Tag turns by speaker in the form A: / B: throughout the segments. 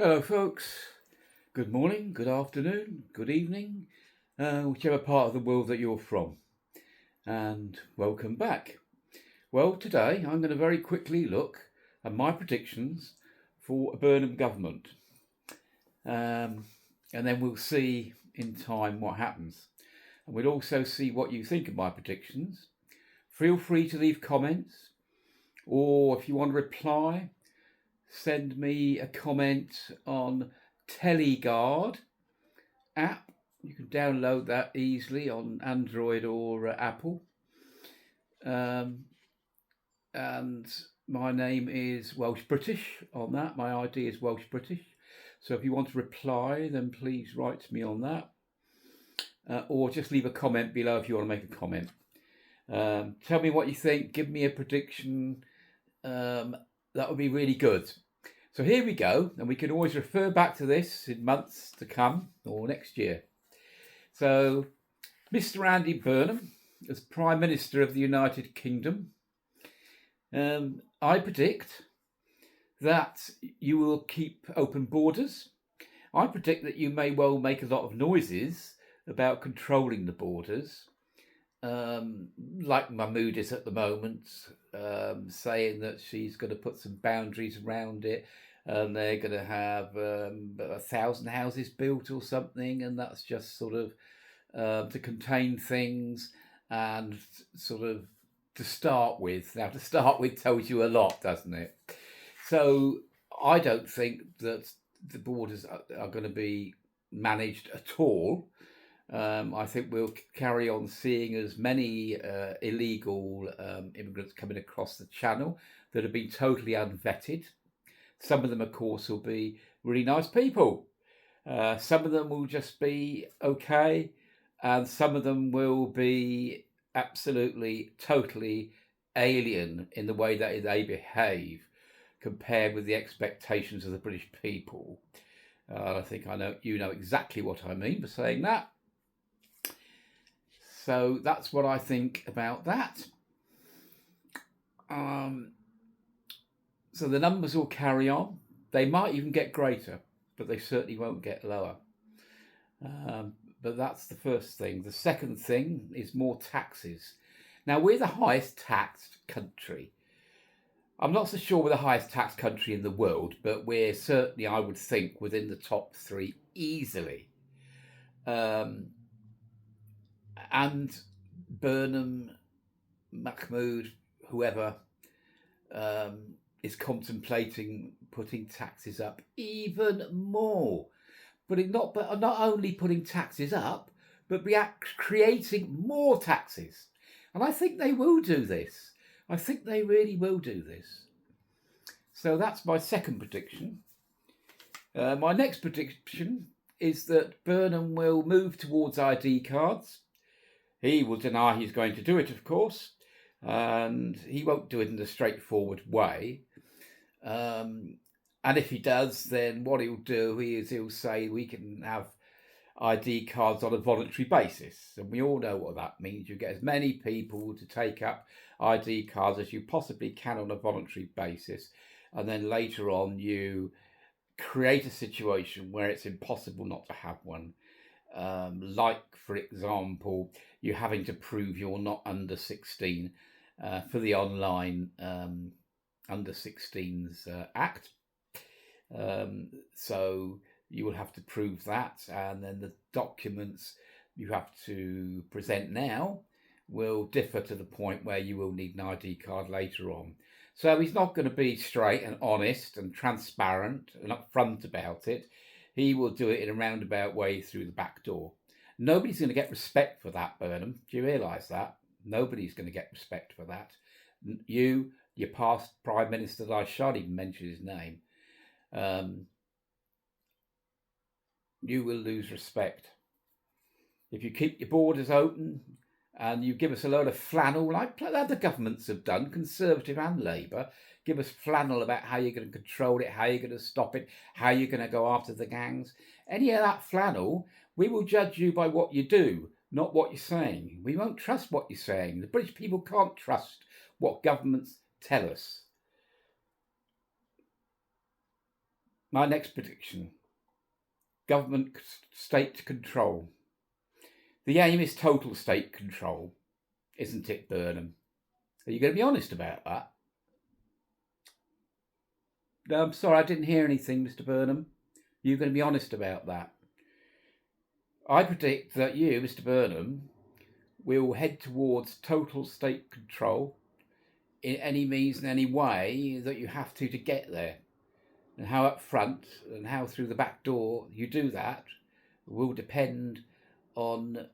A: Hello, folks. Good morning, good afternoon, good evening, whichever part of the world that you're from, and welcome back. Well, today I'm going to very quickly look at my predictions for a Burnham government, um, and then we'll see in time what happens. And we'll also see what you think of my predictions. Feel free to leave comments, or if you want to reply, send me a comment on Teleguard app. You can download that easily on Android or Apple. And my name is Welsh British on that. My ID is Welsh British. So if you want to reply, then please write to me on that. Or just leave a comment below if you want to make a comment. Tell me what you think. Give me a prediction. That would be really good. So here we go, and we can always refer back to this in months to come or next year. So, Mr. Andy Burnham, as Prime Minister of the United Kingdom, I predict that you will keep open borders. I predict that you may well make a lot of noises about controlling the borders, like Mahmood is at the moment, saying that she's going to put some boundaries around it, and they're going to have 1,000 houses built or something, and that's just sort of to contain things and sort of to start with. Now, to start with tells you a lot, doesn't it? So I don't think that the borders are going to be managed at all. I think we'll carry on seeing as many illegal immigrants coming across the channel that have been totally unvetted. Some of them, of course, will be really nice people. Some of them will just be okay, and some of them will be absolutely, totally alien in the way that they behave compared with the expectations of the British people. I think you know exactly what I mean by saying that. So that's what I think about that. So the numbers will carry on. They might even get greater, but they certainly won't get lower. But that's the first thing. The second thing is more taxes. Now, we're the highest taxed country. I'm not so sure we're the highest taxed country in the world, but we're certainly, I would think, within the top three easily. And Burnham, Mahmood, whoever, is contemplating putting taxes up even more. But not only putting taxes up, but creating more taxes. And I think they will do this. I think they really will do this. So that's my second prediction. My next prediction is that Burnham will move towards ID cards. He will deny he's going to do it, of course, and he won't do it in a straightforward way. And if he does, then what he'll do is he'll say we can have ID cards on a voluntary basis. And we all know what that means. You get as many people to take up ID cards as you possibly can on a voluntary basis. And then later on, you create a situation where it's impossible not to have one. Like, for example, you having to prove you're not under 16 for the online under 16s Act. So you will have to prove that, and then the documents you have to present now will differ to the point where you will need an ID card later on. So he's not going to be straight and honest and transparent and upfront about it. He will do it in a roundabout way through the back door. Nobody's going to get respect for that, Burnham. Do you realise that? Nobody's going to get respect for that. You, your past Prime Minister, that I shan't even mention his name, you will lose respect. If you keep your borders open and you give us a load of flannel, like other governments have done, Conservative and Labour, give us flannel about how you're going to control it, how you're going to stop it, how you're going to go after the gangs. Any of that flannel, we will judge you by what you do, not what you're saying. We won't trust what you're saying. The British people can't trust what governments tell us. My next prediction: government state control. The aim is total state control, isn't it, Burnham? Are you going to be honest about that? No, I'm sorry, I didn't hear anything, Mr. Burnham. You're going to be honest about that. I predict that you, Mr. Burnham, will head towards total state control in any means and any way that you have to get there. And how up front and how through the back door you do that will depend on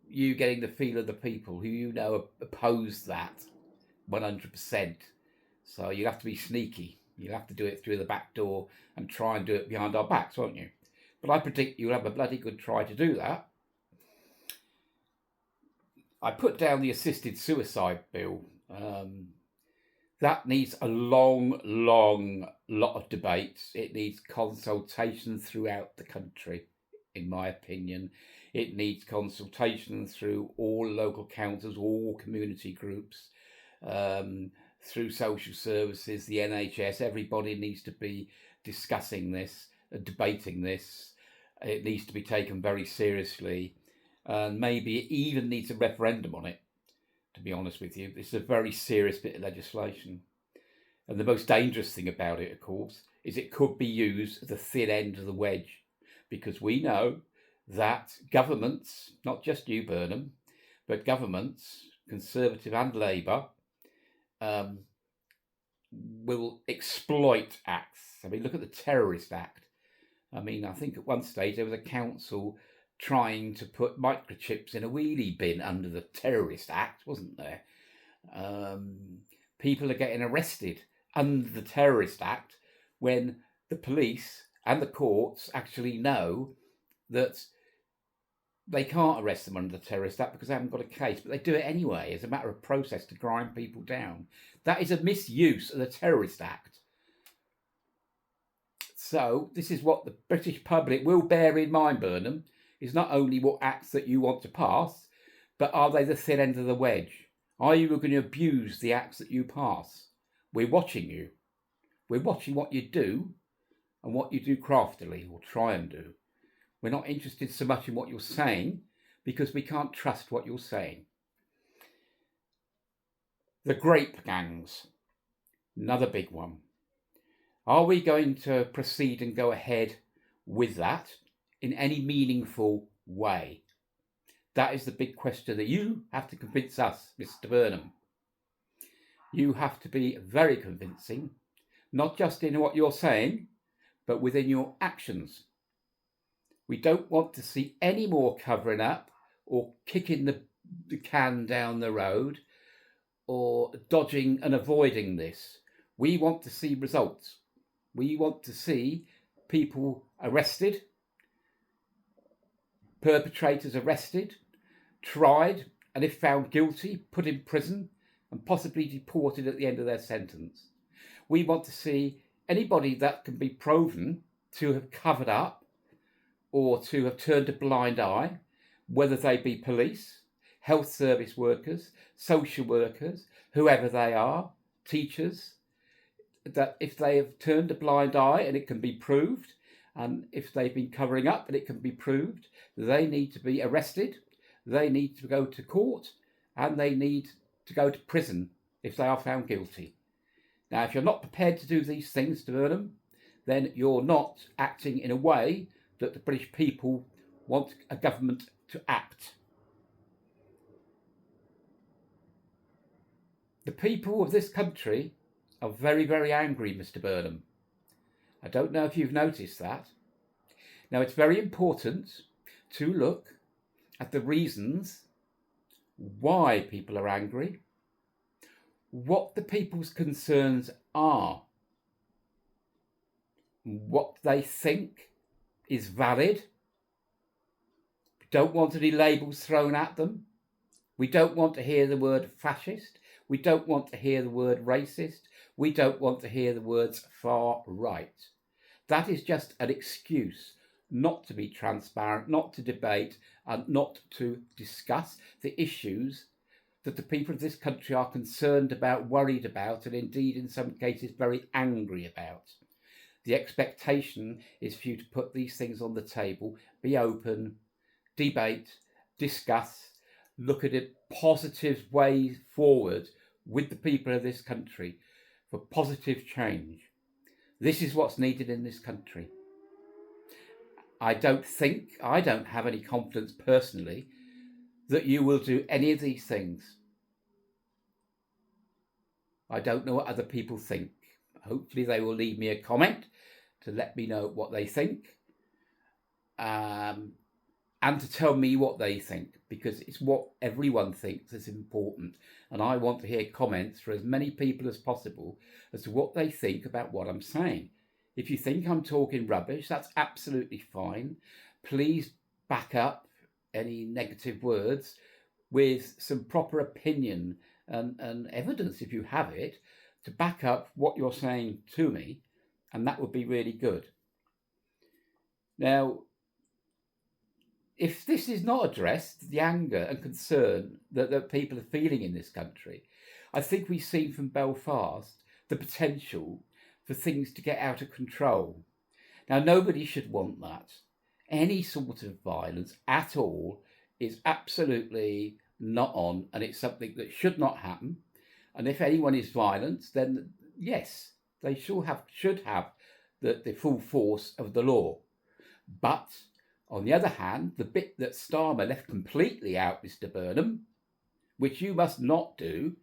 A: you getting the feel of the people who you know oppose that 100%. So you'll have to be sneaky. You'll have to do it through the back door and try and do it behind our backs, won't you? But I predict you'll have a bloody good try to do that. I put down the assisted suicide bill. That needs a long lot of debates. It needs consultation throughout the country, in my opinion. It needs consultation through all local councils, all community groups, through social services, the NHS. Everybody needs to be discussing this, debating this. It needs to be taken very seriously, and maybe it even needs a referendum on it, to be honest with you. This is a very serious bit of legislation. And the most dangerous thing about it, of course, is it could be used at the thin end of the wedge, because we know that governments, not just you, Burnham, but governments, Conservative and Labour, will exploit acts. I mean, look at the Terrorist Act. I mean, I think at one stage there was a council trying to put microchips in a wheelie bin under the Terrorist Act, wasn't there? People are getting arrested under the Terrorist Act when the police and the courts actually know that they can't arrest them under the Terrorist Act because they haven't got a case, but they do it anyway as a matter of process to grind people down. That is a misuse of the Terrorist Act. So this is what the British public will bear in mind, Burnham, is not only what acts that you want to pass, but are they the thin end of the wedge? Are you going to abuse the acts that you pass? We're watching you. We're watching what you do and what you do craftily, or try and do. We're not interested so much in what you're saying because we can't trust what you're saying. The grape gangs, another big one. Are we going to proceed and go ahead with that in any meaningful way? That is the big question that you have to convince us, Mr. Burnham. You have to be very convincing, not just in what you're saying, but within your actions. We don't want to see any more covering up or kicking the can down the road or dodging and avoiding this. We want to see results. We want to see people arrested, perpetrators arrested, tried, and if found guilty, put in prison and possibly deported at the end of their sentence. We want to see anybody that can be proven to have covered up or to have turned a blind eye, whether they be police, health service workers, social workers, whoever they are, teachers, that if they have turned a blind eye and it can be proved, and if they've been covering up and it can be proved, they need to be arrested, they need to go to court, and they need to go to prison if they are found guilty. Now, if you're not prepared to do these things, Burnham, then you're not acting in a way that the British people want a government to act. The people of this country are very, very angry, Mr. Burnham. I don't know if you've noticed that. Now, it's very important to look at the reasons why people are angry, what the people's concerns are, what they think is valid. We don't want any labels thrown at them. We don't want to hear the word fascist. We don't want to hear the word racist. We don't want to hear the words far right. That is just an excuse not to be transparent, not to debate, and not to discuss the issues that the people of this country are concerned about, worried about, and indeed in some cases very angry about. The expectation is for you to put these things on the table, be open, debate, discuss, look at a positive way forward with the people of this country for positive change. This is what's needed in this country. I don't have any confidence personally that you will do any of these things. I don't know what other people think. Hopefully they will leave me a comment to let me know what they think, and to tell me what they think, because it's what everyone thinks is important, and I want to hear comments from as many people as possible as to what they think about what I'm saying. If you think I'm talking rubbish, that's absolutely fine. Please back up any negative words with some proper opinion and evidence, if you have it, to back up what you're saying to me, and that would be really good. Now, if this is not addressed, the anger and concern that people are feeling in this country, I think we've seen from Belfast the potential for things to get out of control. Now, nobody should want that. Any sort of violence at all is absolutely not on, and it's something that should not happen. And if anyone is violent, then yes, they should have the full force of the law. But on the other hand, the bit that Starmer left completely out, Mr. Burnham, which you must not do,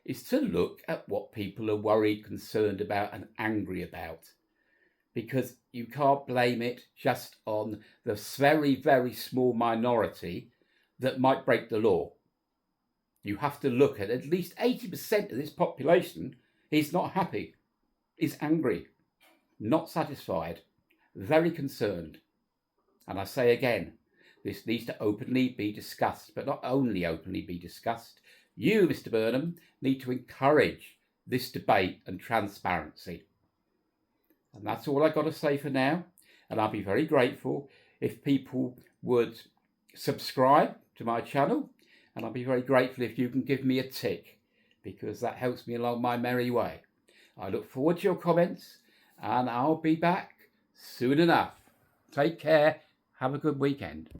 A: is to look at what people are worried, concerned about, and angry about. Because you can't blame it just on the very, very small minority that might break the law. You have to look at least 80% of this population is not happy, is angry, not satisfied, very concerned. And I say again, this needs to openly be discussed, but not only openly be discussed. You, Mr. Burnham, need to encourage this debate and transparency. And that's all I've got to say for now. And I'll be very grateful if people would subscribe to my channel. And I'll be very grateful if you can give me a tick, because that helps me along my merry way. I look forward to your comments, and I'll be back soon enough. Take care. Have a good weekend.